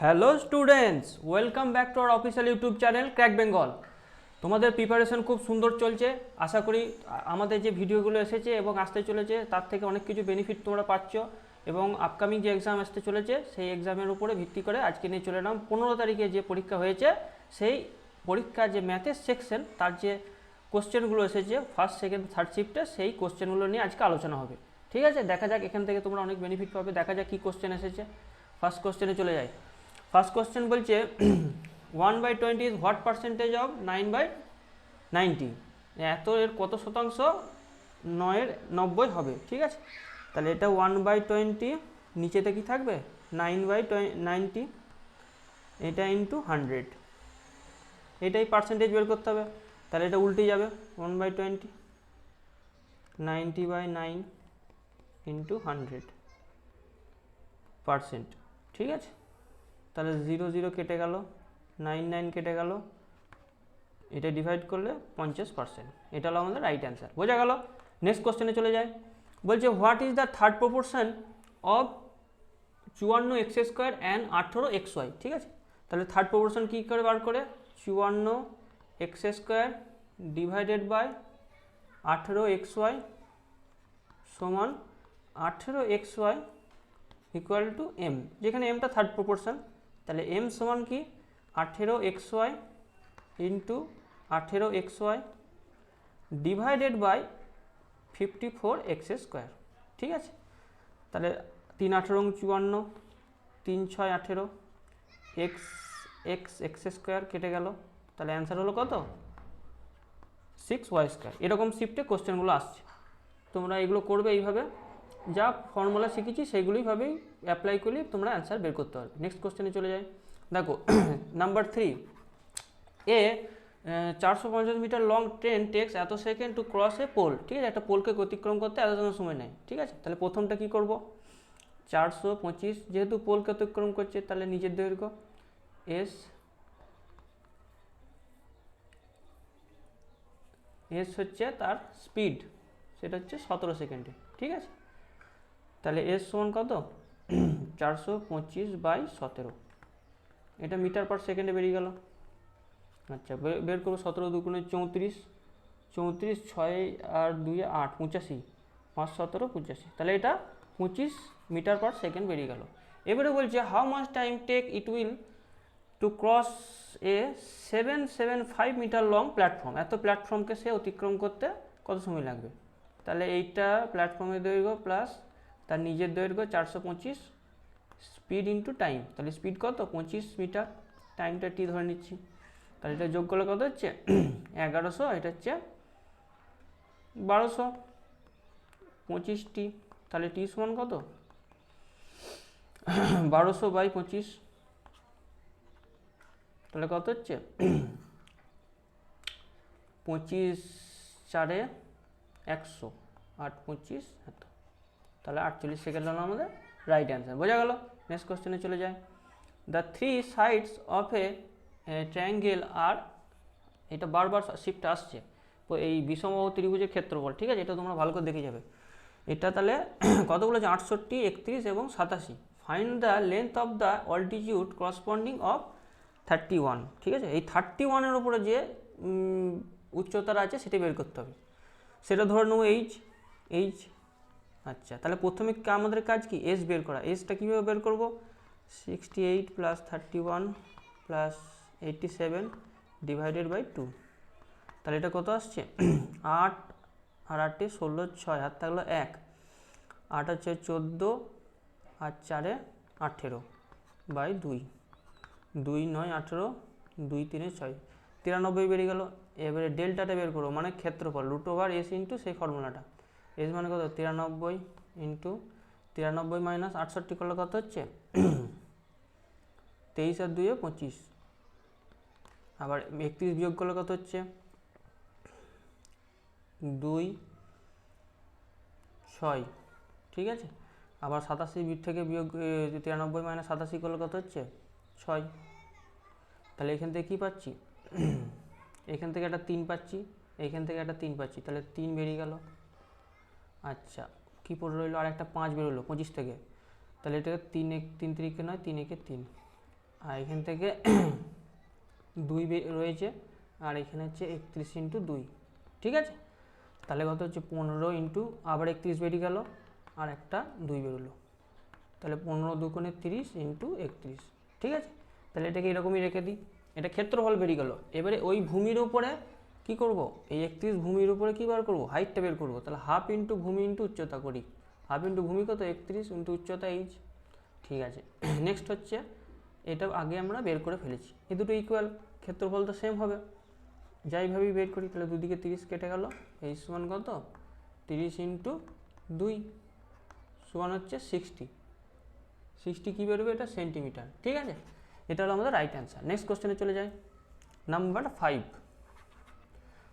Hello students, welcome back to our official YouTube channel crack Bengal. তোমাদের preparation খুব সুন্দর চলছে। আশা করি আমাদের যে ভিডিওগুলো এসেছে এবং আসতে চলেছে তার থেকে অনেক কিছু বেনিফিট তোমরা পাচ্ছ, এবং আপকামিং যে এক্সাম আসতে চলেছে সেই এক্সামের উপরে ভিত্তি করে আজকে নিয়ে চলে এলাম 15 তারিখে যে পরীক্ষা হয়েছে সেই পরীক্ষার যে ম্যাথের সেকশন তার যে কোশ্চেনগুলো এসেছে ফার্স্ট সেকেন্ড থার্ড শিফটে, সেই কোশ্চেনগুলো নিয়ে আজকে আলোচনা হবে। ঠিক আছে, দেখা যাক এখান থেকে তোমরা অনেক বেনিফিট পাবে। দেখা যাক কী কোশ্চেন এসেছে। ফার্স্ট কোশ্চেনে চলে যায়। ফার্স্ট কোশ্চেন বলছে 1/20 ইজ হোয়াট পার্সেন্টেজ অফ 9/90। এত এর কত শতাংশ 9/90 হবে। ঠিক আছে, তাহলে এটা 1/20, নিচেতে কি থাকবে 9/90, এটা ইন্টু 100, এটাই পার্সেন্টেজ বের করতে হবে। তাহলে এটা উল্টে যাবে, 1/20 90/9 ইন্টু 100%। ঠিক আছে, তাহলে 0 0 কেটে গেল, 9 9 কেটে গেল, এটা ডিভাইড করলে 50%। এটা হলো আমাদের রাইট অ্যান্সার। বোঝা গেল। নেক্সট কোশ্চেনে চলে যায়। বলছে what is the third proportion of 54x² and 18xy। ঠিক আছে, তাহলে থার্ড প্রপোর্শন কী করে বার করে, 54x² ডিভাইডেড বাই 18xy সমান 18xy ইকুয়াল টু এম, যেখানে এমটা থার্ড প্রপোর্শন। তাহলে এম সমান কি 18xy into 18xy divided by 54x²। ঠিক আছে, তাহলে 3 18 54, 3 6 18, x² কেটে গেল, তাহলে অ্যান্সার হলো কত 6y²। এরকম শিফটে কোশ্চেনগুলো আসছে, তোমরা এগুলো করবে এইভাবে, যা ফর্মুলা শিখেছি সেইগুলোইভাবেই অ্যাপ্লাই করলে তোমরা অ্যান্সার বের করতে পারবে। নেক্সট কোশ্চেনে চলে যায়। দেখো নাম্বার 3, এ 450 মিটার লং ট্রেন টেক্স এত সেকেন্ড টু ক্রস এ পোল। ঠিক আছে, একটা পোলকে অতিক্রম করতে এত সময় নেয়। ঠিক আছে, তাহলে প্রথমটা কি করব, 425, যেহেতু পোলকে অতিক্রম করছে তাহলে নিচের দৈর্ঘ্য এস হচ্ছে তার স্পিড, সেটা হচ্ছে 17 সেকেন্ডে। ঠিক আছে, তাহলে এস সমান কত 425/17, এটা মিটার পার সেকেন্ডে বেরিয়ে গেল। আচ্ছা, বের করবো 17 2 34, 34 6 আর 2 8, 85, 5 17 85, তাহলে এটা 25 মিটার পার সেকেন্ড বেরিয়ে গেল। এবারে বলছে how much time take it will to cross a 775 metre long platform. এত প্ল্যাটফর্মকে সে অতিক্রম করতে কত সময় লাগবে। তাহলে এইটা প্ল্যাটফর্মের দৈর্ঘ্য প্লাস তার নিজের দৈর্ঘ্য 425, স্পিড ইন্টু টাইম, তাহলে স্পিড কত 25 মিটার, টাইমটা টি ধরে নিচ্ছি। তাহলে এটা যোগ করলে কত হচ্ছে 1100, এটা হচ্ছে 1200, 25টি, তাহলে টি সমান কত 1200/25, তাহলে কত হচ্ছে 25 4 100, 8 25 এত, তাহলে 48 সেকেন্ড হলো আমাদের রাইট অ্যান্সার। বোঝা গেল। নেক্সট কোশ্চেনে চলে যায়। The 3 sides of a triangle are, এটা বারবার শিফট আসছে, তো এই বিষমবাহু ত্রিভুজের ক্ষেত্রফল। ঠিক আছে, এটা তোমরা ভালো করে দেখে যাবে। এটা তাহলে কতগুলো আছে 68, 31 এবং 87। Find the length of the altitude corresponding of 31। ঠিক আছে, এই 31-এর উপরে যে উচ্চতাটা আছে সেটা বের করতে হবে। সেটা ধরে নেবো এইচ। আচ্ছা, তাহলে প্রথমে আমাদের কাজ কি এস বের করা। এসটা কীভাবে বের করবো, 68 প্লাস 31 প্লাস 87 ডিভাইডেড বাই 2, তাহলে এটা কত আসছে 8 আর 8 16 6, হাত থাকলো 1, 8 হচ্ছে 14 আর 4 18/2, 2 9 18, 2 3 6, 93 বেরিয়ে গেল। এবারে ডেল্টাটা বের করবো, মানে ক্ষেত্রফল √S ইন্টু সেই ফর্মুলাটা। এস মানে কত 93 ইন্টু 93 মাইনাস 68 করলে কত হচ্ছে 23 আর 2 25, আবার 31 বিয়োগ করলে কত হচ্ছে 2 6। ঠিক আছে, আবার 87 থেকে বিয়োগ 93 মাইনাস 87 করলে কত হচ্ছে 6। তাহলে এখান থেকে কী পাচ্ছি এখান থেকে একটা 3 পাচ্ছি, এইখান থেকে একটা 3 পাচ্ছি, তাহলে 3 বেরিয়ে গেল। আচ্ছা, কী পড়ে রইলো, আর একটা 5 বেরোলো 25 থেকে, তাহলে এটাকে 3 3 3 নয় 3 1 3, আর এখান থেকে 2 রয়েছে, আর এখানে হচ্ছে 31 ইন্টু 2, ঠিক আছে। তাহলে কত হচ্ছে 15 ইন্টু আবার 31 বেরিয়ে গেল, আর একটা 2 বেরোলো, তাহলে 15 দুগুণে 30 ইন্টু 31, ঠিক আছে। তাহলে এটাকে এরকমই রেখে দিই, এটা ক্ষেত্রফল বেরিয়ে গেল। এবারে ওই ভূমির উপরে কি করব, এই 31 ভূমির উপরে কী বার করবো, হাইটটা বের করবো। তাহলে হাফ ইন্টু ভূমি ইন্টু উচ্চতা করি, হাফ ইন্টু ভূমি কত 31 ইন্টু উচ্চতা এইচ, ঠিক আছে। নেক্সট হচ্ছে এটা আগে আমরা বের করে ফেলেছি, এই দুটো ইকুয়াল, ক্ষেত্রফল তো সেম হবে, যাইভাবেই বের করি। তাহলে দুদিকে 30 কেটে গেল, এই সমান কত 30 ইন্টু 2 সমান হচ্ছে 60, 60 কী বেরোবে, এটা সেন্টিমিটার, ঠিক আছে। এটা হলো আমাদের রাইট অ্যান্সার। নেক্সট কোশ্চেনে চলে যাই, নাম্বার 5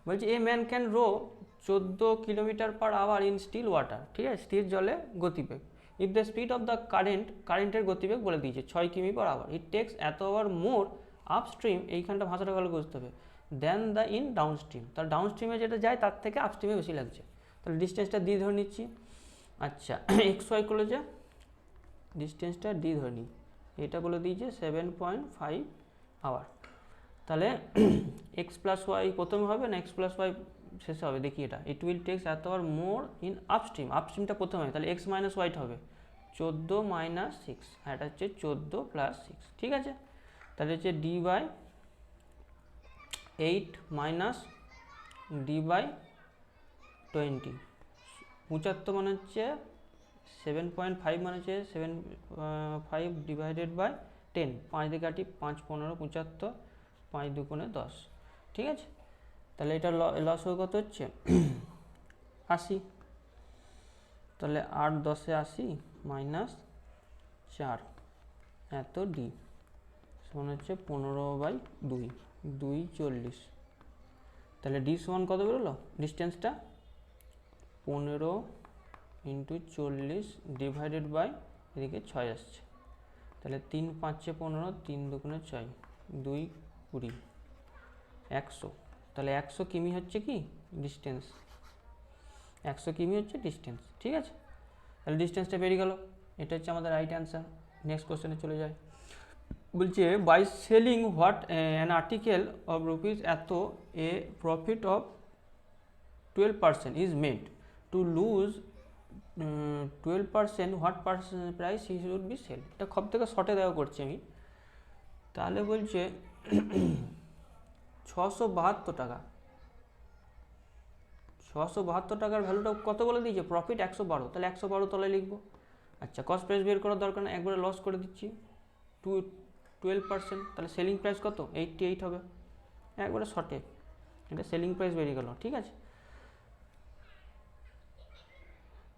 বলছে a man can row 14 kilometre per hour in still water, ঠিক আছে, স্থির জলে গতিবেগ। If the speed of the কারেন্টের গতিবেগ বলে দিয়েছে 6 কিমি পার আওয়ার, ইট টেক্স এত আওয়ার মোর আপ স্ট্রিম, এইখানটা ভাষাটা ভালো বুঝতে হবে, then the in downstream, তার ডাউন স্ট্রিমে যেটা যায় তার থেকে আপ স্ট্রিমে বেশি লাগছে। তাহলে ডিস্টেন্সটা ডি ধরে নিচ্ছি, আচ্ছা এক্স ওয়াই করলে যে ডিস্টেন্সটা ডি ধরে নিই, এটা বলে দিয়েছে 7.5 আওয়ার। তাহলে এক্স প্লাস ওয়াই প্রথমে হবে না এক্স প্লাস ওয়াই শেষে হবে, দেখি এটা, ইট উইল টেক্স এত আওয়ার মোর ইন আপস্ট্রিম, আপস্ট্রিমটা প্রথমে হবে, তাহলে এক্স মাইনাস ওয়াইটা হবে 14 মাইনাস 6, আর এটা হচ্ছে 14 প্লাস 6, ঠিক আছে। তাহলে হচ্ছে D by 8 minus D by 20, 75 মানে হচ্ছে 7.5 মানে হচ্ছে 7.5 ডিভাইডেড বাই 10, 5 দিয়ে কাটি 5 15 75, 5 দুগুণে 10, ঠিক আছে। তাহলে এটা লস হয়ে কত হচ্ছে 80, তাহলে 8 10 80 মাইনাস 4 এত ডি সমান হচ্ছে 15/2, 2 40, তাহলে ডি সমান কত বেরোলো ডিস্টেন্সটা 15 ইন্টু 40 ডিভাইডেড বাই এদিকে 6 আসছে, তাহলে 3 5 15, 3 দুগুণে 6, 2 20, 100, তাহলে 100 কিমি হচ্ছে কি ডিস্টেন্স, 100 কিমি হচ্ছে ডিস্টেন্স, ঠিক আছে। তাহলে ডিস্টেন্সটা বেরিয়ে গেল, এটা হচ্ছে আমাদের রাইট অ্যান্সার। নেক্সট কোশ্চেনে চলে যায়, বলছে by selling what an article of rupees এত a profit of 12% is made, to lose 12% what price he should be sell. এটা সব থেকে শর্টে দেওয়া করছি আমি। তাহলে বলছে 672 টাকা, 672 টাকার ভ্যালুটা কত বলে দিয়েছে, প্রফিট 112, তাহলে 112 তলায় লিখবো। আচ্ছা কস্ট প্রাইস বের করার দরকার না, একবারে লস করে দিচ্ছি 12%, তাহলে সেলিং প্রাইস কত 88 হবে, একবারে শর্টে এটা সেলিং প্রাইস বেরিয়ে গেল, ঠিক আছে।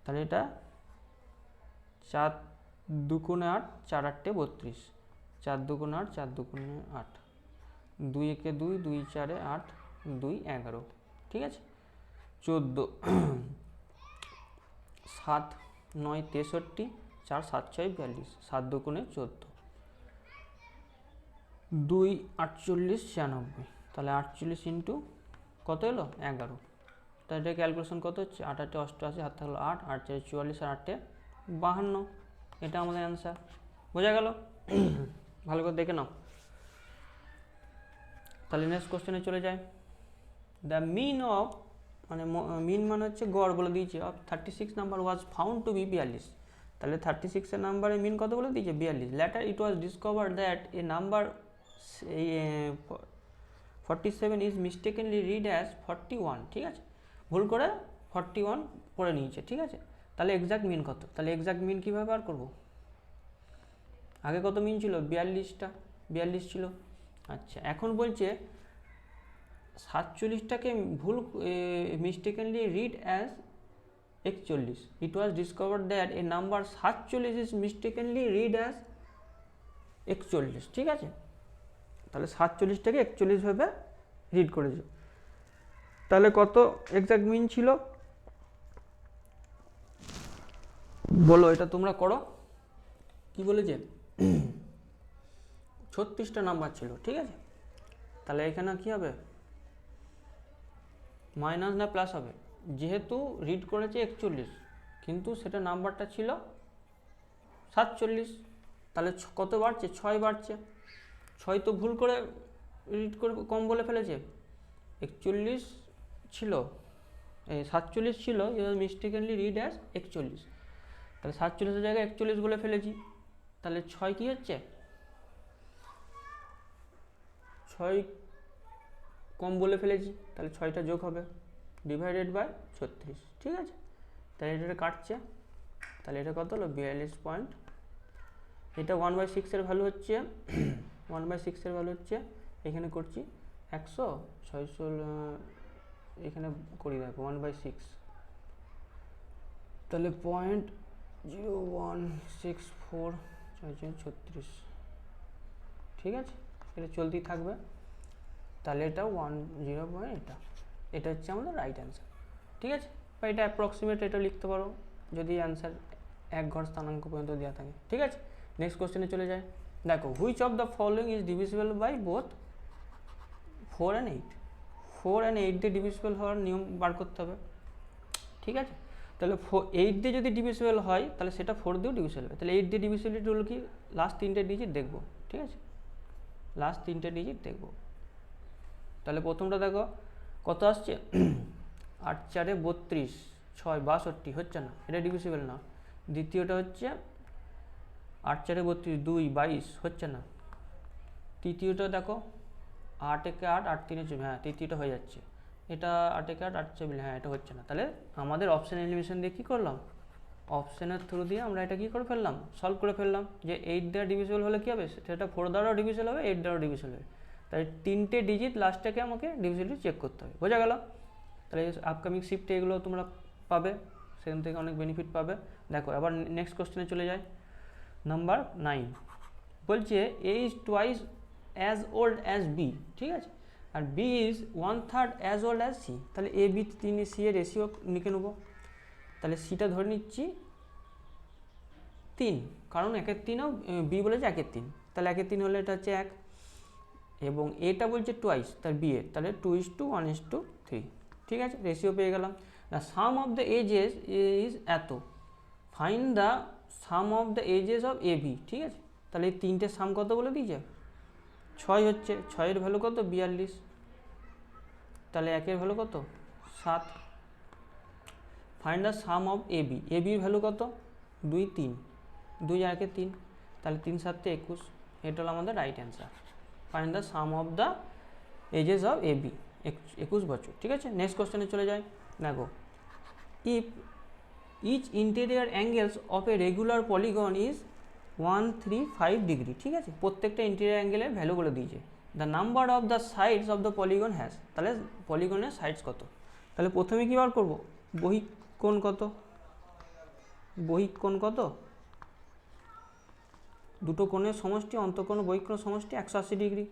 তাহলে এটা 4 দুগুণে 8, 4 8 32, 4 দুগুণে 8, 4 দুগুণে 8, 2 একে 2, 2 4 8, 2 11, ঠিক আছে। 14 7 9 63, 4 7 6 42, 7 দুগুণে 14, 2 48 96, তাহলে 48 ইন্টু কত এলো 11, তাহলে এটা ক্যালকুলেশন কত হচ্ছে 8 8 88, হাত থাকলো 8, 8 4 44, আর 8 52, এটা আমাদের অ্যান্সার। বোঝা গেল? ভালো করে দেখে নাও। তাহলে নেক্সট কোশ্চেনে চলে যায়, দ্য মিন অফ মানে মিন মানে হচ্ছে গড় বলে দিয়েছে, of 36 number was found to be 42, তাহলে 36 এর নাম্বারের মিন কত বলে দিয়েছে 42। Later it was discovered that a number 47 is mistakenly read as 41, ঠিক আছে, ভুল করে 41 পড়ে নিয়েছে, ঠিক আছে। তাহলে এক্সাক্ট মিন কত, তাহলে এক্সাক্ট মিন কীভাবে বার করবো, আগে কত মিন ছিল 42 ছিল। আচ্ছা এখন বলছে 47টাকে ভুল mistakenly read as 41, it was discovered that a number 47 is mistakenly read as 41, ঠিক আছে। তাহলে 47টাকে 41 ভাবে রিড করেছে, তাহলে কত এক্সাক্ট মিন ছিল বলো, এটা তোমরা করো। কি বলেছে 36টা নাম্বার ছিল, ঠিক আছে। তাহলে এখানে কি হবে মাইনাস না প্লাস হবে, যেহেতু রিড করেছে 41 কিন্তু সেটা নাম্বারটা ছিল 47, তাহলে কত বাড়ছে 6 বাড়ছে, 6 তো ভুল করে রিড করে কম বলে ফেলেছে, 41 ছিল, 47 ছিল, এবার মিস্টেকেনলি রিড অ্যাজ 41, তাহলে 47-এর জায়গায় 41 বলে ফেলেছি, তাহলে 6 কী হচ্ছে, 6 কম বলে ফেলেছি, তাহলে 6টা যোগ হবে ডিভাইডেড বাই 36, ঠিক আছে। তাহলে এটা কাটছে, তাহলে এটা কত হলো 42 পয়েন্ট, এটা 1/6 ভ্যালু হচ্ছে 1/6 ভ্যালু হচ্ছে, এখানে করছি 100, 600 এখানে করি দেখো 1/6, তাহলে 0.0164 36, ঠিক আছে, এটা চলতেই থাকবে, তাহলে এটা 10 পয়েন্ট, এটা হচ্ছে আমাদের রাইট অ্যান্সার, ঠিক আছে। বা এটা অ্যাপ্রক্সিমেট এটা লিখতে পারো যদি অ্যান্সার এক ঘর স্থানাঙ্ক পর্যন্ত দেওয়া থাকে, ঠিক আছে। নেক্সট কোশ্চেনে চলে যায়, দেখো which of the following is divisible by both 4 and 8, 4 and 8 দিয়ে ডিভিজিবল হওয়ার নিয়ম বার করতে হবে, ঠিক আছে। তাহলে 8 দিয়ে যদি ডিভিজিবল হয় তাহলে সেটা 4 দিয়েও ডিভিজিবল হবে, তাহলে 8 দিয়ে ডিভিজিবিলিটি হলো কি, লাস্ট 3টে ডিজিট দেখবো, ঠিক আছে, লাস্ট 3টে ডিজিট দেখবো। তাহলে প্রথমটা দেখো কত আসছে 8 4 32, 6 62, হচ্ছে না, এটা ডিভিজিবল না। দ্বিতীয়টা হচ্ছে 8 4 32, 2 22, হচ্ছে না। তৃতীয়টা দেখো 8 1 8, 8 3 4, হ্যাঁ তৃতীয়টা হয়ে যাচ্ছে, এটা 8 1 8, 8 4, হ্যাঁ এটা হচ্ছে না। তাহলে আমাদের অপশান এলিমিনেশন দিয়ে কী করলাম, অপশানের থ্রু দিয়ে আমরা এটা কী করে ফেললাম, সলভ করে ফেললাম, যে 8 দ্বারা ডিভিজিবল হলে কী হবে, সেটা 4 দ্বারাও ডিভিজিবল হবে, 8 দ্বারাও ডিভিজিবল হবে, তাই 3টে ডিজিট লাস্টটাকে আমাকে ডিভিজিবিলিটি চেক করতে হবে, বোঝা গেল। তাহলে আপকামিং শিফটে এগুলো তোমরা পাবে, সেখান থেকে অনেক বেনিফিট পাবে। দেখো আবার নেক্সট কোশ্চেনে চলে যায়, নাম্বার 9 বলছে A is twice as old as B, ঠিক আছে, আর B is 1/3 as old as C, তাহলে এ বি 3 সি এর রেশিও লিখে নেবো। তাহলে সিটা ধরে নিচ্ছি 3, কারণ 1/3ও বি বলেছে 1/3, তাহলে 1/3 হলে এটা হচ্ছে 1, এবং এটা বলছে টুয়াইস তার বি এর, তাহলে 2:1:3, ঠিক আছে, রেশিও পেয়ে গেলাম। The sum of the ages is এত, find the sum of the ages of A B, ঠিক আছে। তাহলে এই 3টে সাম কত বলে দিয়েছে, 6 হচ্ছে, 6-এর ভ্যালু কত 42, তাহলে 1-এর ভ্যালু কত 7, find the sum of A B, A বির ভ্যালু কত 2 3, 2 আর 3, তাহলে 3 7 21, এটা হলো আমাদের right answer, find the sum of the ages of A B, 21 বছর, ঠিক আছে। নেক্সট কোশ্চেনে চলে যায়, দেখো if each interior angles of a regular polygon is 135 degree, ঠিক আছে, প্রত্যেকটা ইন্টেরিয়ার অ্যাঙ্গেলের ভ্যালু বলে দিয়েছে। The number of the sides of the polygon has, তাহলে পলিগনের সাইডস কত, তাহলে প্রথমে কী বার করবো, বহিক কোণ কত, বহিক কোণ কত, দুটো কোণের সমষ্টি, অন্তঃকোণ বহিক কোণ সমষ্টি 180 ডিগ্রি,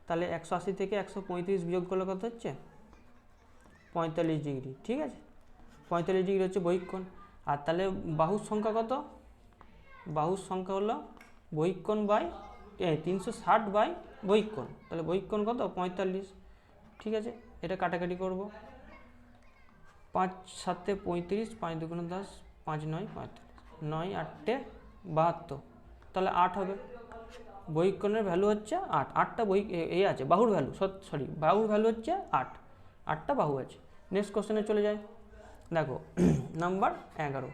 তাহলে 180 থেকে 135 বিয়োগ করলে কত হচ্ছে 45 ডিগ্রি, ঠিক আছে, 45 ডিগ্রি হচ্ছে বহিক কোণ। আর তাহলে বাহুর সংখ্যা কত, বাহুর সংখ্যা হলো বহিক কোণ বাই 360 বাই বহিক কোণ, তাহলে বহিক কোণ কত 45, ঠিক আছে, এটা কাটাকাটি করব, 5 7 35, 5 2 10, 5 9 45, 9 8 72, তাহলে 8 হবে, বহিক কোণের ভ্যালু হচ্ছে 8, 8টা বহিক এই আছে, বাহুর ভ্যালু সরি বাহুর ভ্যালু হচ্ছে 8, 8টা বাহু আছে। নেক্সট কোশ্চেনে চলে যায়, দেখো number 11,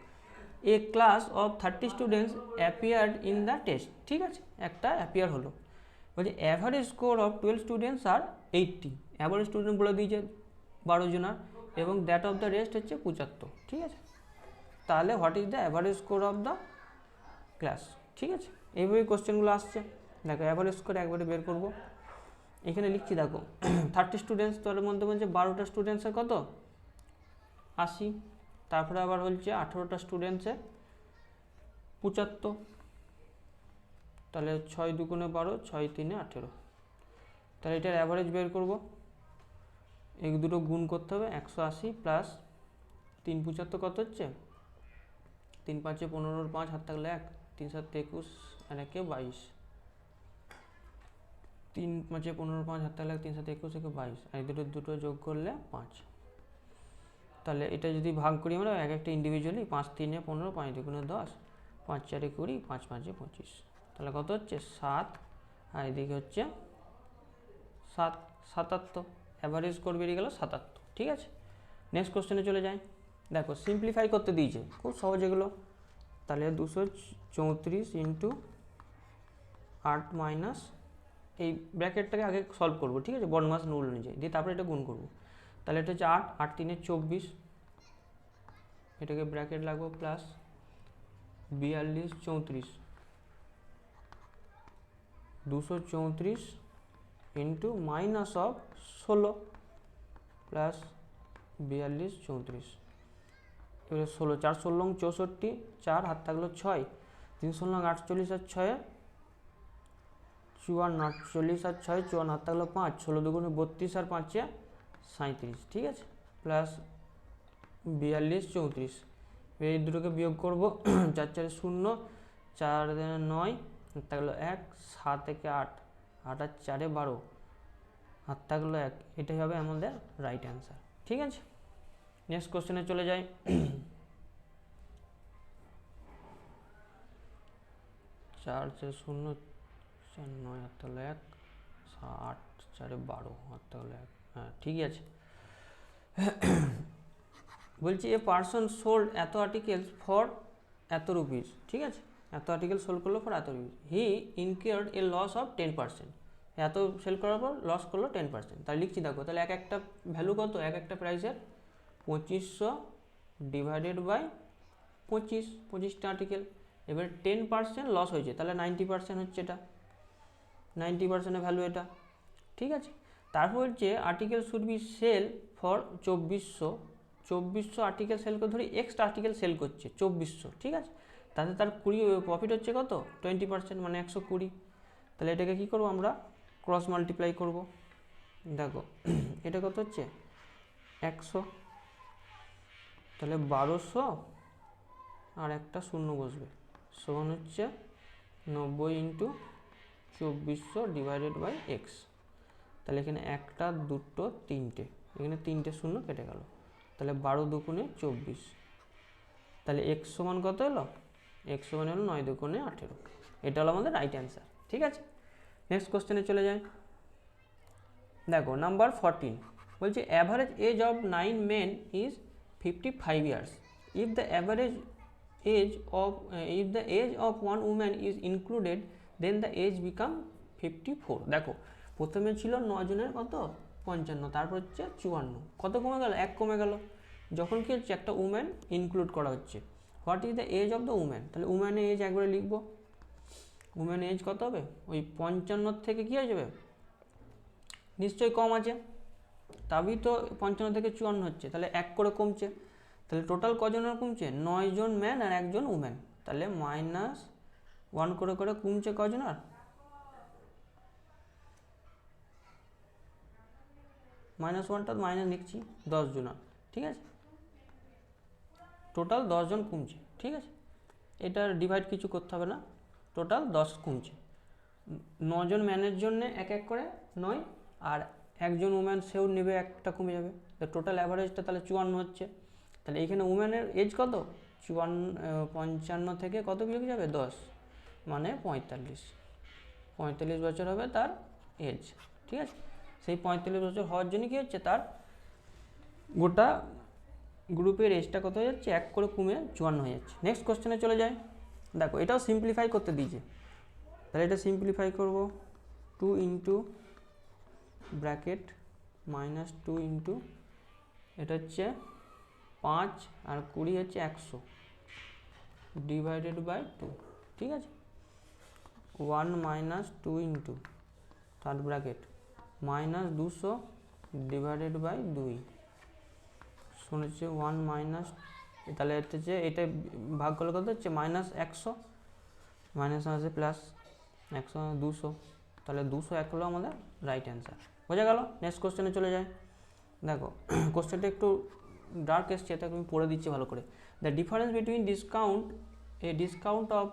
a class of 30 students appeared in the test, ঠিক আছে, একটা অ্যাপিয়ার হলো, বলছে অ্যাভারেজ স্কোর অফ 12 স্টুডেন্টস আর 80, অ্যাভারেজ স্টুডেন্ট বলে দিয়েছে 12 জনার, এবং দ্যাট অফ দ্য রেস্ট হচ্ছে 75, ঠিক আছে, তাহলে what is the average score of the class, ঠিক আছে, এইভাবে কোশ্চেনগুলো আসছে। দেখো অ্যাভারেজ স্কোর একবারে বের করব, এখানে লিখছি দেখো 30 স্টুডেন্টস, তার মধ্যে বলছে 12টা স্টুডেন্টসের কত 80, তারপরে আবার বলছে 18টা স্টুডেন্টসের 75, তাহলে 6 2 12, 6 3 18, তাহলে এটার অ্যাভারেজ বের করব, এই দুটো গুণ করতে হবে, 180 প্লাস 3 75 কত হচ্ছে, 3 5 15, 5 হাত থাকলে 1, 3 7 21 আর 1 22, 3 5 15, 5 হাত থাকলে 3 7 21 1 22, আর দুটো যোগ করলে 5, তাহলে এটা যদি ভাগ করি আমরা এক একটা ইন্ডিভিজুয়ালি, 5 3 15, 5 2 10, 5 4 20, 5 5 25, তাহলে কত হচ্ছে 7, আর এদিকে হচ্ছে 77, অ্যাভারেজ স্কোর বেরিয়ে গেল 77, ঠিক আছে। নেক্সট কোশ্চেনে চলে যাই। দেখো সিম্পলিফাই করতে দিয়েছে, খুব সহজ এগুলো। তাহলে 234 ইন্টু 8 মাইনাস, এই ব্র্যাকেটটাকে আগে সলভ করবো, ঠিক আছে, বর্ণমাস রুল অনুযায়ী, দিয়ে তারপরে এটা গুণ করবো। তাহলে এটা হচ্ছে 8, 8 3 24, এটাকে ব্র্যাকেট লাগবো plus 42 34, 234 into minus of 16 plus 42 34, এবারে 16, 4 16 64, 4 হাত থাকলো 6, 3 16 48 আর 6 54, 48 আর 6 54, হাত থাকলো 5, 16 দুগুণে 32 আর 5 37, ঠিক আছে, প্লাস 42 34, এই দুটোকে বিয়োগ করবো, 4 4 0, 4 9, হাত থাকলো 1, 7 থেকে 8, 8 আর 4 12, হাত থাকলো 1, এটাই হবে আমাদের রাইট অ্যান্সার, ঠিক আছে। নেক্সট কোশ্চেনে চলে যাই। 4 4 0 4 9, হাত থাকলো 1, 8 4 12, হাত থাকলো 1, হ্যাঁ ঠিকই আছে। বলছি এ পার্সন সোল্ড এত আর্টিকেলস ফর এত রুপিস, ঠিক আছে, এত আর্টিকেল সোল্ড করলো ফর এত rupees, he incurred a loss of 10%, এত সেল করার পর লস করলো 10%, তাহলে লিখছি দেখো, তাহলে এক একটা ভ্যালু কত, এক একটা প্রাইসের 2500 ডিভাইডেড বাই 25টা আর্টিকেল, এবার 10% লস হয়েছে, তাহলে 90% হচ্ছে এটা, 90%-এর ভ্যালু এটা, ঠিক আছে। তারপর হচ্ছে article should be sell for 2400 article sell করে, ধরি এক্সট্রা আর্টিকেল সেল করছে 2400, ঠিক আছে, তাতে তার প্রফিট হচ্ছে কত 20%, মানে 120, তাহলে এটাকে কী করবো আমরা, ক্রস মাল্টিপ্লাই করব। দেখো এটা কত হচ্ছে 100, তাহলে 1200 আর একটা শূন্য বসবে, সমান হচ্ছে 90 ইন্টু 2400 ডিভাইডেড বাই এক্স, তাহলে এখানে একটা দুটো তিনটে, এখানে তিনটে শূন্য কেটে গেল, তাহলে 12 দুগুণে 24, তাহলে এক্স সমান কত হলো, এক্স সমান হলো 9 দুগুণে 18, এটা হলো আমাদের রাইট অ্যান্সার, ঠিক আছে। নেক্সট কোশ্চেনে চলে যায়। দেখো নাম্বার 14 বলছে average age of 9 men is 55 years, if the average age of if the age of one woman is included then the age become 54। দেখো প্রথমে ছিল 9 জনের কত 55, তারপর হচ্ছে 54, কত কমে গেল, 1 কমে গেল, যখন কি হচ্ছে একটা উম্যান ইনক্লুড করা হচ্ছে। What is the age of the woman, তাহলে উম্যানের এজ একবারে লিখবো, উম্যান এজ কত হবে, ওই 55 থেকে কী হয়ে যাবে, নিশ্চয়ই কম আছে, তবেই তো 55 থেকে 54 হচ্ছে, তাহলে 1 করে কমছে, তাহলে টোটাল কজনের কমছে, 9 জন ম্যান আর 1 জন উম্যান, তাহলে -1 করে করে কমছে কজন, আর -1টা মাইনাস লিখছি 10 জন, ঠিক আছে, টোটাল 10 জন কমছে, ঠিক আছে, এটার ডিভাইড কিছু করতে হবে না, টোটাল 10 কমছে, 9 জন ম্যানের জন্য 1 1 করে 9, আর 1 জন উম্যান সেও নেবে, একটা কমে যাবে, টোটাল অ্যাভারেজটা তাহলে 54 হচ্ছে, তাহলে এখানে উম্যানের এজ কত 55 থেকে কত বিয়োগ যাবে 10, মানে 45 বছর হবে তার এজ, ঠিক আছে, সেই 45 বছর হওয়ার জন্য কী হচ্ছে, তার গোটা গ্রুপের এজটা কত হয়ে যাচ্ছে, 1 করে কমে 54 হয়ে যাচ্ছে। নেক্সট কোশ্চেনে চলে যায়। দেখো এটাও সিম্পলিফাই করতে দিয়েছে, তাহলে এটা সিম্পলিফাই করব, 2 ইন্টু ব্র্যাকেট -2 ইন্টু, এটা হচ্ছে 5 আর 20 হচ্ছে 100 ডিভাইডেড বাই 2, ঠিক আছে, 1 - 2 into third bracket -200 divided by 2, শুনেছে 1 মাইনাস, তাহলে হচ্ছে এটা ভাগ করলে কত হচ্ছে -100, মাইনাস আছে প্লাস 100 200, তাহলে 201 হলো আমাদের রাইট অ্যান্সার, বোঝা গেল। নেক্সট কোশ্চেনে চলে যায়। দেখো কোশ্চেনটা একটু ডার্ক এসছে, তাকে আমি পড়ে দিচ্ছি ভালো করে। The difference between discount of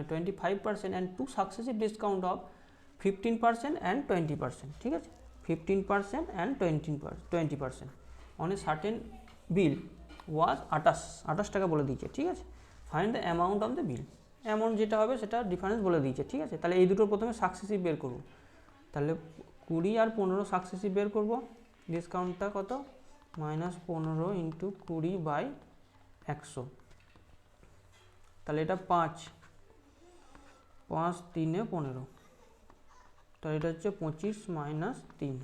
25% and 2 successive discount of 15% and 20%, ঠিক আছে, 15% অ্যান্ড 20% অন এ সার্টেন বিল ওয়াজ 28 টাকা বলে দিয়েছে, ঠিক আছে, find the amount of the bill, amount যেটা হবে সেটা ডিফারেন্স বলে দিয়েছে, ঠিক আছে, তাহলে এই দুটোর প্রথমে সাকসেসিভ বের করব, তাহলে 20 আর 15 সাকসেসিভ বের করব, ডিসকাউন্টটা কত -15 ইন্টু 20/100, তাহলে এটা 5 5 3 15, তাহলে এটা হচ্ছে 25 - 3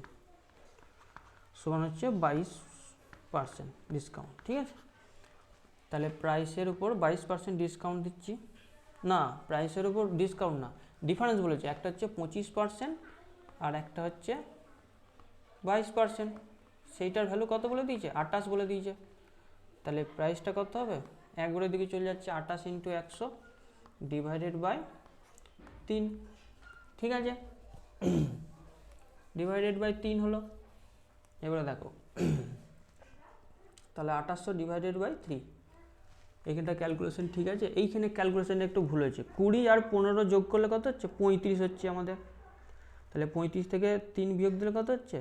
সমান হচ্ছে 22% ডিসকাউন্ট। ঠিক আছে, তাহলে প্রাইসের উপর 22% ডিসকাউন্ট দিচ্ছি, না প্রাইসের উপর ডিসকাউন্ট না, ডিফারেন্স বলেছে, একটা হচ্ছে 25% আর একটা হচ্ছে 22%, সেইটার ভ্যালু কত বলে দিয়েছে 28 বলে দিয়েছে, তাহলে প্রাইসটা কত হবে, একবারের দিকে চলে যাচ্ছে 28 × 100 / 3, ঠিক আছে, /3 হলো। এবারে দেখো তাহলে 2800 / 3, এইখানটা ক্যালকুলেশন ঠিক আছে, এইখানে ক্যালকুলেশনটা একটু ভুল হয়েছে, 20 আর 15 যোগ করলে কত হচ্ছে 35 হচ্ছে আমাদের, তাহলে 35 থেকে 3 বিয়োগ দিলে কত হচ্ছে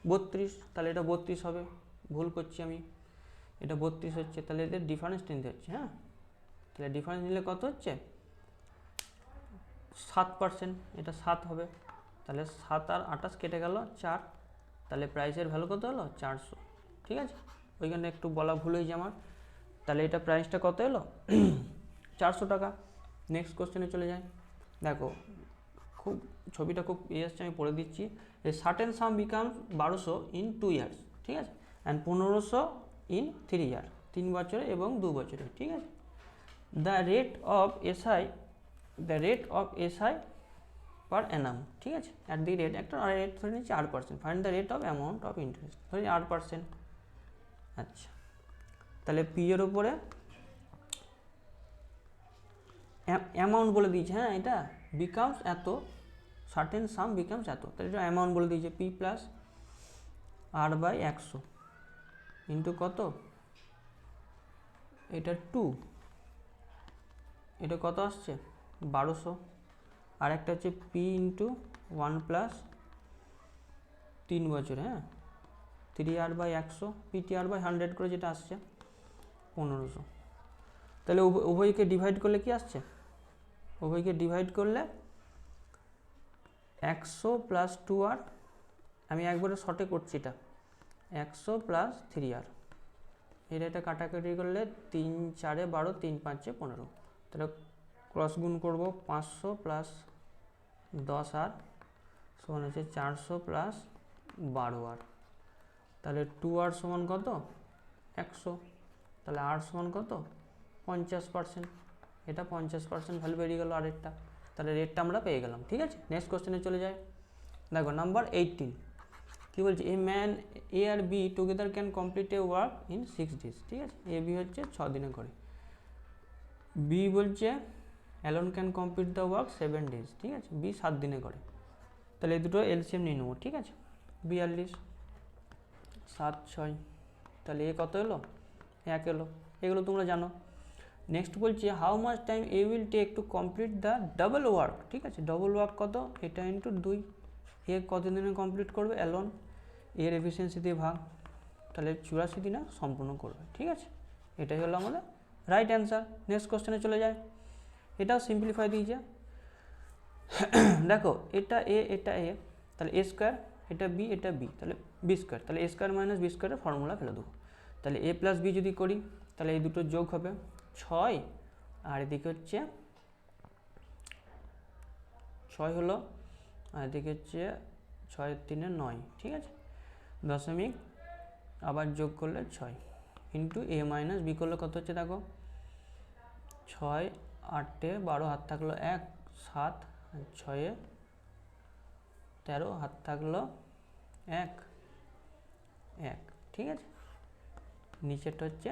32, তাহলে এটা 32 হবে, ভুল করছি আমি, এটা 32 হচ্ছে, তাহলে এদের ডিফারেন্স নিতে হচ্ছে। হ্যাঁ, তাহলে ডিফারেন্স নিলে কত হচ্ছে 7%, এটা 7 হবে, তাহলে 7 আর 28 কেটে গেল 4, তাহলে প্রাইসের ভ্যালু কত হলো 400। ঠিক আছে, ওইখানে একটু বলা ভুল হয়েছে আমার, তাহলে এটা প্রাইসটা কত এলো 400 টাকা। নেক্সট কোশ্চেনে চলে যাই, দেখো খুব ছবিটা খুব আসছে, আমি পড়ে দিচ্ছি, a certain some becomes 1200 in 2 years, ঠিক আছে, অ্যান্ড 1500 ইন 3 ইয়ার, 3 বছরে এবং 2 বছরে। ঠিক আছে, দ্য রেট অফ এসআই পার অ্যানাম, ঠিক আছে, অ্যাট দি রেট, একটা রেট ধরে নিচ্ছি 8%, find the rate of amount of interest, ধরি 8%। আচ্ছা, তাহলে পি এর উপরে অ্যামাউন্ট বলে দিয়েছে, হ্যাঁ এটা বিকামস এত, সার্টেন সাম বিকামস এত, তাহলে এটা অ্যামাউন্ট বলে দিয়েছে, পি প্লাস r/100 ইন্টু কত, এটা 2, এটা কত আসছে 1200, আর একটা হচ্ছে পি ইন্টু 1 প্লাস 3 বছর, হ্যাঁ 3r/100 PTR/100 করে যেটা আসছে 1500, তাহলে উভয়কে ডিভাইড করলে কি আসছে, উভয়কে ডিভাইড করলে 100 প্লাস 2r, আমি একবারে শর্টে করছি, এটা 100 প্লাস 3r, এটা কাটাকাটি করলে 3 4 12, 3 5 15, তাহলে ক্রস গুণ করবো 500 প্লাস 10r সমান হচ্ছে 400 প্লাস 12r, তাহলে 2r সমান কত 100, তাহলে r সমান কত 50%, এটা 50% ভ্যালু বেরিয়ে গেল আরেকটা, তাহলে রেটটা আমরা পেয়ে গেলাম। ঠিক আছে, নেক্সট কোশ্চেনে চলে যায়, দেখো নাম্বার 18 কি বলছে, এ ম্যান এ আর B together can complete a work in 6 days, ঠিক আছে, এ বি হচ্ছে 6 দিনে করে, বি বলছে alone can complete the work 7 days, ঠিক আছে, বি 7 দিনে করে, তাহলে এই দুটো এলসিএম নিয়ে নেবো। ঠিক আছে, 42 7 6, তাহলে এ কত এলো 1 এলো, এগুলো তোমরা জানো। নেক্সট বলছি how much time A will take to complete the double work, ঠিক আছে, ডাবল ওয়ার্ক কত, এটা ইন্টু 2, এ কত দিনে কমপ্লিট করবে অ্যালোন, এর এফিসিয়েন্সি দিয়ে ভাগ, তাহলে 84 দিনে সম্পূর্ণ করবে। ঠিক আছে, এটাই হলো আমাদের রাইট অ্যান্সার। নেক্সট কোশ্চেনে চলে যায়, এটাও সিম্পলিফাই দিয়েছে, দেখো এটা এ এটা এ, তাহলে এ স্কোয়ার, এটা বি এটা বি, তাহলে বি স্কোয়ার, তাহলে এ স্কোয়ার মাইনাস বি স্কোয়ারের ফর্মুলা ফেলে দেবো, তাহলে এ প্লাস বি যদি করি তাহলে এই দুটো যোগ হবে 6, আর এদিকে হচ্ছে 6 হলো, আর এদিকে হচ্ছে 6 3 9, ঠিক আছে, দশমিক আবার যোগ করলে 6 ইন্টু এ মাইনাস বি করলে কত হচ্ছে, দেখো 6 8 12 হাত থাকলো 1 7, 6 13 হাত থাকলো 1 1, ঠিক আছে, নিচেরটা হচ্ছে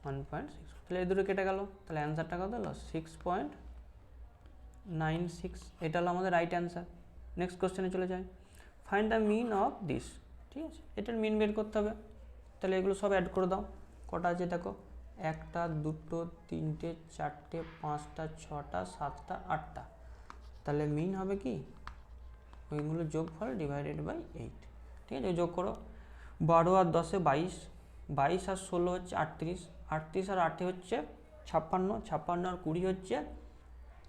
1.6, তাহলে এই দুটো কেটে গেল, তাহলে অ্যান্সারটা কত হলো 6.96, এটা হলো আমাদের রাইট অ্যান্সার। নেক্সট কোশ্চেনে চলে যায়, find the mean of this, ঠিক আছে, এটার মিন বের করতে হবে, তাহলে এগুলো সব অ্যাড করে দাও, কটা আছে দেখো 1 2 3 4 5 6 7 8, তাহলে মিন হবে কি ওইগুলো যোগফল ডিভাইডেড বাই 8, ঠিক আছে, যোগ করো 12 আর 10 22, 22 আর 16 হচ্ছে 38, 38 আর 8 হচ্ছে 56, 56 আর 20 হচ্ছে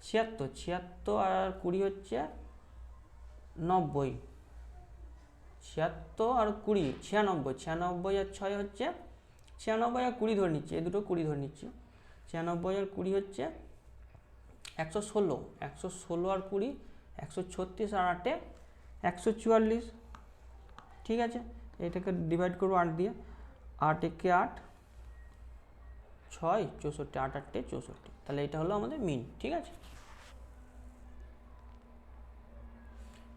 76, 76 আর 20 হচ্ছে 90, 76 আর 20 96, 96 আর 6 হচ্ছে 96 আর 20 ধরে নিচ্ছি, এই দুটো 20 ধরে নিচ্ছি। 96 আর 20 হচ্ছে 116, 116 আর 20 136 আর 8 144। ঠিক আছে, এটাকে ডিভাইড করবো 8 দিয়ে, 8 একে 8, 6 64, 8 8 64। তাহলে এটা হলো আমাদের মিন। ঠিক আছে,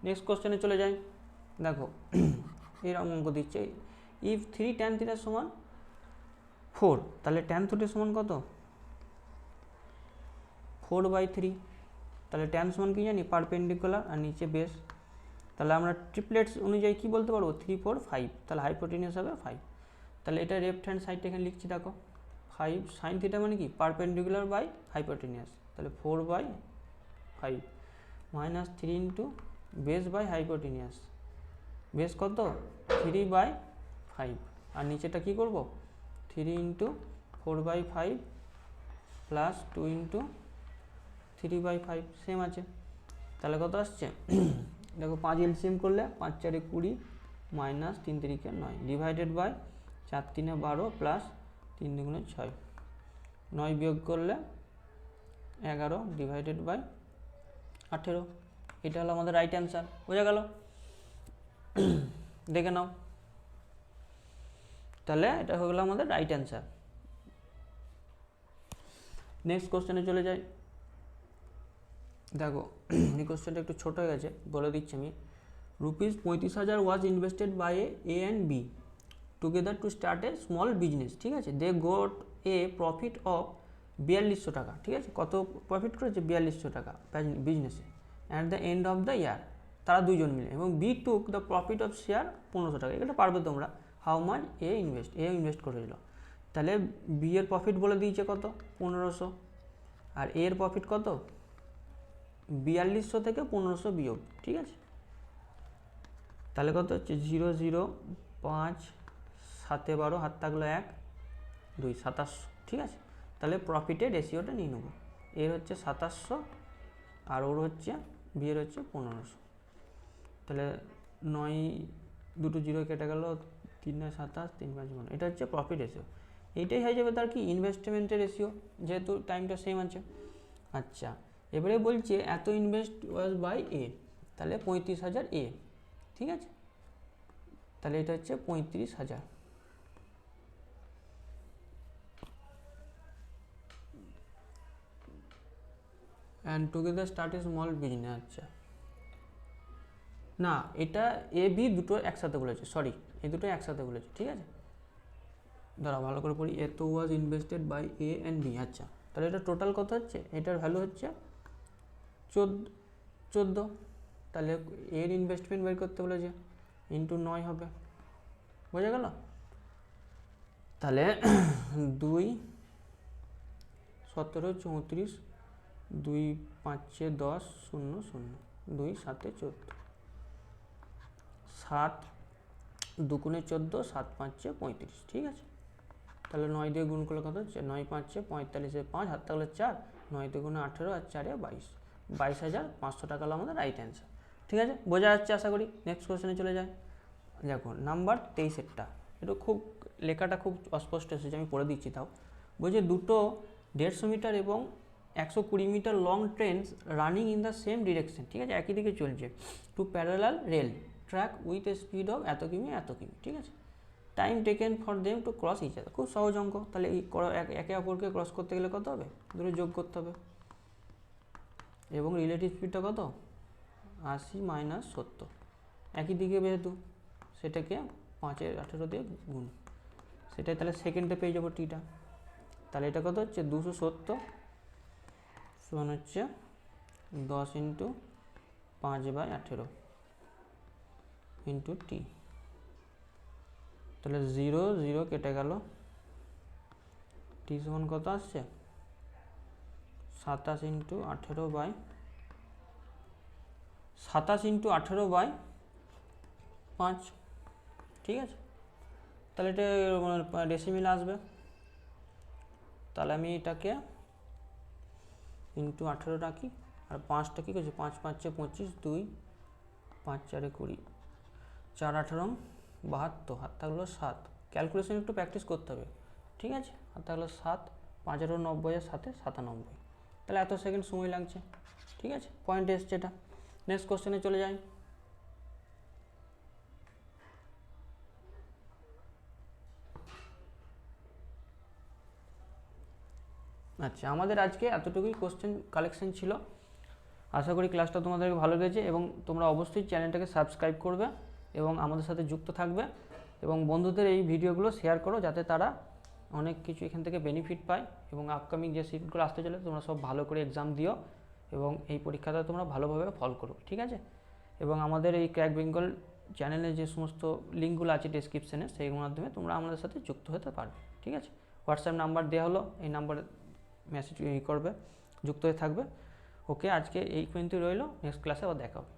নেক্সট কোশ্চেনে চলে যাই। দেখো এরকম অঙ্ক দিচ্ছে, ইফ 3 tan থিটা সমান 4, তাহলে tan থিটা সমান কত? 4/3। তাহলে tan সমান কি জানি? পারপেন্ডিকুলার আর নিচে বেস। তাহলে আমরা ট্রিপলেটস অনুযায়ী কি বলতে পারবো? 3 4 5, তাহলে হাইপোটেনিয়াস হবে 5। তাহলে এটা লেফট হ্যান্ড সাইডটা এখানে লিখছি, দেখো 5 সাইন থিটা মানে কি? Perpendicular by hypotenuse. তাহলে 4/5 minus 3 into base by hypotenuse. Base কত? 3/5। আর নিচেটা কি করব? 3 ইন্টু 4/5 প্লাস 2 ইন্টু 3/5 সেম আছে। তাহলে কত আসছে? দেখো 5 এলসিএম করলে 5 4 20 মাইনাস 3 3 9 ডিভাইডেড বাই 4 3 12 প্লাস 3 2 6, 9 বিয়োগ করলে 11 ডিভাইডেড বাই 18। এটা হলো আমাদের রাইট অ্যান্সার। বোঝা গেল? দেখে নাও, তাহলে এটা হয়ে গেল আমাদের রাইট অ্যান্সার। নেক্সট কোশ্চেনে চলে যাই। দেখো এই কোশ্চেনটা একটু ছোট হয়ে গেছে, বলে দিচ্ছি আমি। Rupees 35,000 was invested by A and B together to start a small business. ঠিক আছে, they got a profit of 4200 টাকা। ঠিক আছে, কত প্রফিট করেছে? 4200 টাকা বিজনেসে at the end of the year, তারা দুজন মিলে। এবং B took the profit of share 1500 টাকা। এটা পারবে তোমরা। হাউ মাচ এ ইনভেস্ট করেছিল। তাহলে বি এর প্রফিট বলে দিয়েছে কত? 1500। আর এ এর প্রফিট কত? 4200 থেকে 1500 বিয়োগ। ঠিক আছে, তাহলে কত হচ্ছে? 0 0 5 7 12, হাত থাকলো 1 2, 2700। ঠিক আছে, তাহলে প্রফিটের রেশিওটা নিয়ে নেবো। এর হচ্ছে 2700 আর ওর হচ্ছে বিয়ের হচ্ছে 1500। তাহলে 9 দুটো 0 কেটে গেল, 3 9 27, 3 5 15। এটা হচ্ছে প্রফিট রেশিও। এইটাই হয়ে যাবে তার কি? ইনভেস্টমেন্টের রেশিও, যেহেতু টাইমটা সেম আছে। আচ্ছা, এবারে বলছে এত ইনভেস্ট ওয়াজ বাই এ, তাহলে 35,000 এ। ঠিক আছে, তাহলে এটা হচ্ছে 35,000। And together start a small business. আচ্ছা না, এটা এ বি দুটো একসাথে বলেছে, সরি এই দুটো একসাথে বলেছে। ঠিক আছে, দাঁড়া ভালো করে পড়ি। এত was invested by A and B. আচ্ছা, তাহলে এটা টোটাল কত হচ্ছে? এটার ভ্যালু হচ্ছে 14। তাহলে এর ইনভেস্টমেন্ট বের করতে বলেছে, ইন্টু 9 হবে। বোঝা গেল? তাহলে 2 17 34, 2 5 10 0 0, 2 7 14, 7 2 14, 7 5 35। ঠিক আছে, তাহলে 9 দিয়ে গুণ করলে কত হচ্ছে? 9 5 45, 5 হাত থাকলে 4, 9 দিয়ে গুণে 18 আর 4 22, 22,500 টাকা হলো আমাদের রাইট অ্যান্সার। ঠিক আছে, বোঝা যাচ্ছে আশা করি। নেক্সট কোশ্চেনে চলে যায়। দেখো নাম্বার 23-এরটা, এটা খুব লেখাটা খুব অস্পষ্ট এসেছে, আমি পড়ে দিচ্ছি তাও। বলছে দুটো 150 মিটার এবং 120 metre long trains running in the same direction. ঠিক আছে, একই দিকে চলছে। Two parallel rail track with a speed of এত কিমি এত কিমি। ঠিক আছে, time taken for them to cross each other. খুব সহজ অঙ্ক। তাহলে এই একে অপরকে ক্রস করতে গেলে কত হবে? দুটো যোগ করতে হবে। এবং রিলেটিভ স্পিডটা কত? 80 - 70। একই দিকে যেহেতু সেটাকে 5 18 দিয়ে গুণ, সেটাই তাহলে সেকেন্ডে পেয়ে যাবো টিটা। তাহলে এটা কত হচ্ছে? 270 সমান হচ্ছে 10 ইন্টু 5/18 ইন্টু টি। তাহলে 0 0 কেটে গেল, টি সমান কত আসছে? 27 ইন্টু 18/5। ঠিক আছে, তাহলে এটা ডেসিমিল আসবে। তাহলে আমি এটাকে ইন্টু 18 রাখি, আর 5টা কী করছি? 5 5 25, 2 5 4 20। 4 18 72, হাত থাকলো 7, ক্যালকুলেশন একটু প্র্যাকটিস করতে হবে, ঠিক আছে। হাত থাকলো 7, 5 আর 90 এর সাথে 97, তাহলে এত সেকেন্ড সময় লাগছে, ঠিক আছে, পয়েন্ট এসছে এটা। নেক্সট কোশ্চেনে চলে যাই। আচ্ছা, আমাদের আজকে এতটুকুই কোশ্চেন কালেকশন ছিল। আশা করি ক্লাসটা তোমাদেরকে ভালো লেগেছে এবং তোমরা অবশ্যই চ্যানেলটাকে সাবস্ক্রাইব করবে এবং আমাদের সাথে যুক্ত থাকবে এবং বন্ধুদের এই ভিডিওগুলো শেয়ার করো যাতে তারা অনেক কিছু এখান থেকে বেনিফিট পায় এবং আপকামিং যে সিটগুলো আসতে চলে তোমরা সব ভালো করে এক্সাম দিও এবং এই পরীক্ষাটা তোমরা ভালোভাবে ফল করো, ঠিক আছে। এবং আমাদের এই ক্র্যাক বেঙ্গল চ্যানেলে যে সমস্ত লিঙ্কগুলো আছে ডেসক্রিপশানে সেইগুলোর মাধ্যমে তোমরা আমাদের সাথে যুক্ত হতে পারবে, ঠিক আছে। হোয়াটসঅ্যাপ নাম্বার দেওয়া হলো, এই নাম্বারে মেসেজ করবে, যুক্ত হয়ে থাকবে। ওকে, আজকে এই পর্যন্তই রইলো, নেক্সট ক্লাসে আবার দেখা হবে।